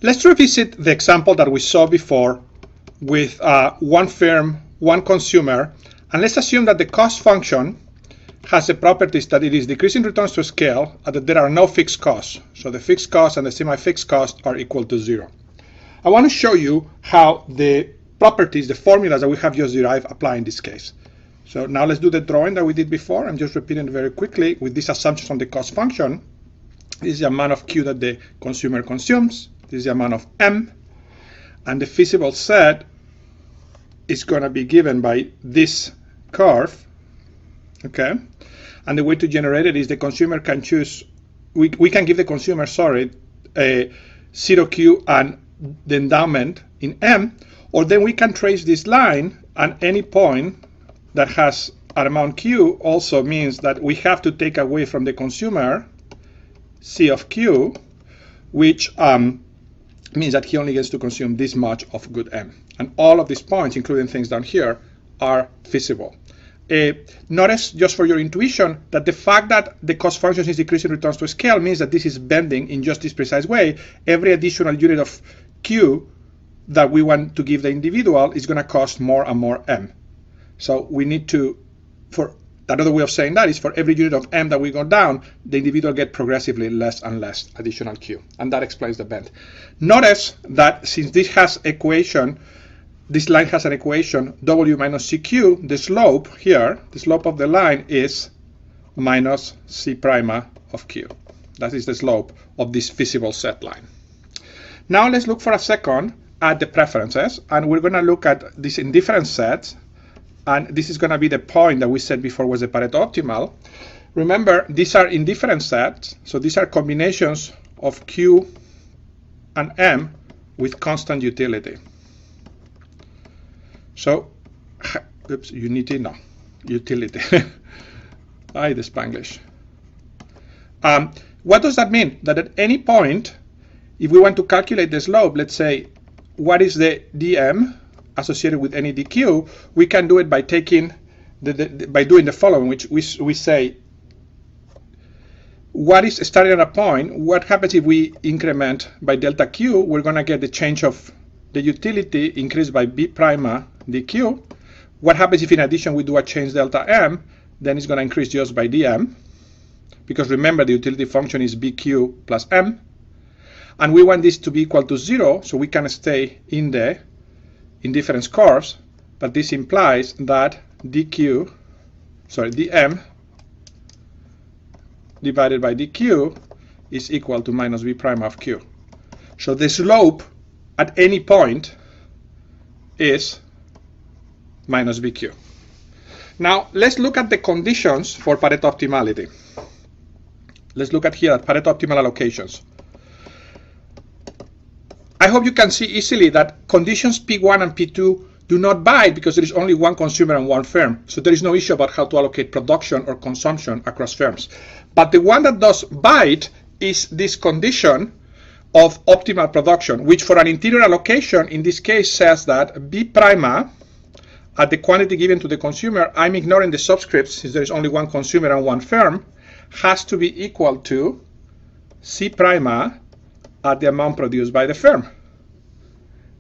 Let's revisit the example that we saw before with one firm, one consumer, and let's assume that the cost function has the properties that it is decreasing returns to scale and that there are no fixed costs. So the fixed costs and the semi-fixed costs are equal to 0. I want to show you how the properties, the formulas that we have just derived, apply in this case. So now let's do the drawing that we did before. I'm just repeating it very quickly with these assumptions on the cost function. This is the amount of Q that the consumer consumes. This is the amount of M. And the feasible set is going to be given by this curve. Okay, and the way to generate it is the consumer can choose, we can give the consumer, a 0Q and the endowment in M, or then we can trace this line, and any point that has an amount Q also means that we have to take away from the consumer C of Q, which means that he only gets to consume this much of good M. And all of these points, including things down here, are feasible. Notice, just for your intuition, that the fact that the cost function is decreasing returns to scale means that this is bending in just this precise way. Every additional unit of Q that we want to give the individual is going to cost more and more M. So we need to, for another way of saying that is for every unit of M that we go down, the individual get progressively less and less additional Q. And that explains the bend. Notice that since this has equation, this line has an equation, W minus CQ, the slope here, the slope of the line is minus C prima of Q. That is the slope of this feasible set line. Now let's look for a second at the preferences, and we're going to look at this in different sets, and this is going to be the point that we said before was the Pareto optimal. Remember, these are in different sets, so these are combinations of Q and M with constant utility. So, oops, utility. Ay, the Spanglish. What does that mean? That at any point, if we want to calculate the slope, let's say, what is the dm associated with any dq, we can do it by taking by doing the following, which we say, what is starting at a point, what happens if we increment by delta q? We're going to get the change of the utility increased by b prima dq. What happens if in addition we do a change delta m? Then it's going to increase just by dm, because remember the utility function is bq plus m, and we want this to be equal to 0, so we can stay in the indifference curves, but this implies that dm divided by dq is equal to minus b prime of q. So the slope at any point is minus bq. Now let's look at the conditions for Pareto optimality. Let's look at here at Pareto optimal allocations. I hope you can see easily that conditions P1 and P2 do not bite because there is only one consumer and one firm. So there is no issue about how to allocate production or consumption across firms. But the one that does bite is this condition of optimal production, which for an interior allocation in this case says that B prima at the quantity given to the consumer, I'm ignoring the subscripts since there is only one consumer and one firm, has to be equal to C prima at the amount produced by the firm.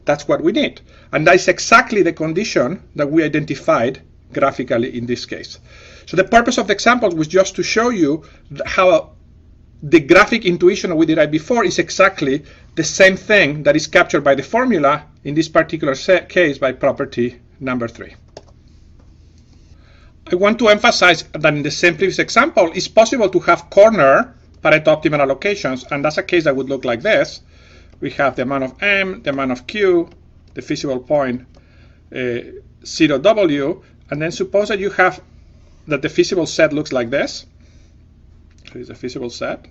That's what we need. And that's exactly the condition that we identified graphically in this case. So the purpose of the example was just to show you how the graphic intuition that we derived before is exactly the same thing that is captured by the formula, in this particular case by property number 3. I want to emphasize that in the same previous example, it's possible to have corner Pareto optimal allocations, and that's a case that would look like this. We have the amount of M, the amount of Q, the feasible point 0W, and then suppose that you have that the feasible set looks like this. So it's a feasible set.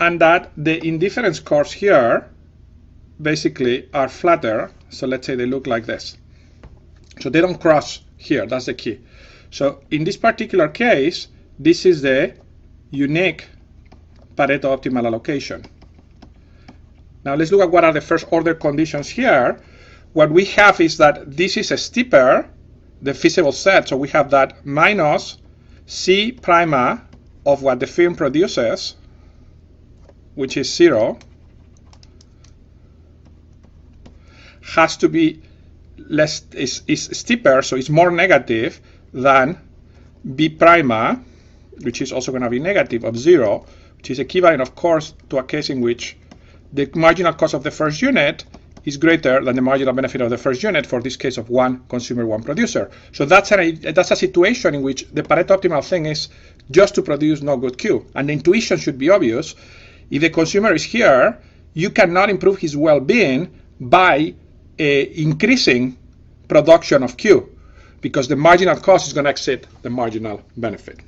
And that the indifference curves here basically are flatter, so let's say they look like this. So they don't cross here, that's the key. So in this particular case, this is the unique Pareto optimal allocation. Now let's look at what are the first order conditions here. What we have is that this is a steeper, the feasible set, so we have that minus C prima of what the firm produces, which is 0, has to be is steeper, so it's more negative than B prima, which is also going to be negative of 0, which is equivalent, of course, to a case in which the marginal cost of the first unit is greater than the marginal benefit of the first unit, for this case of one consumer, one producer. So that's a situation in which the Pareto optimal thing is just to produce no good Q. And the intuition should be obvious. If the consumer is here, you cannot improve his well-being by increasing production of Q, because the marginal cost is going to exceed the marginal benefit.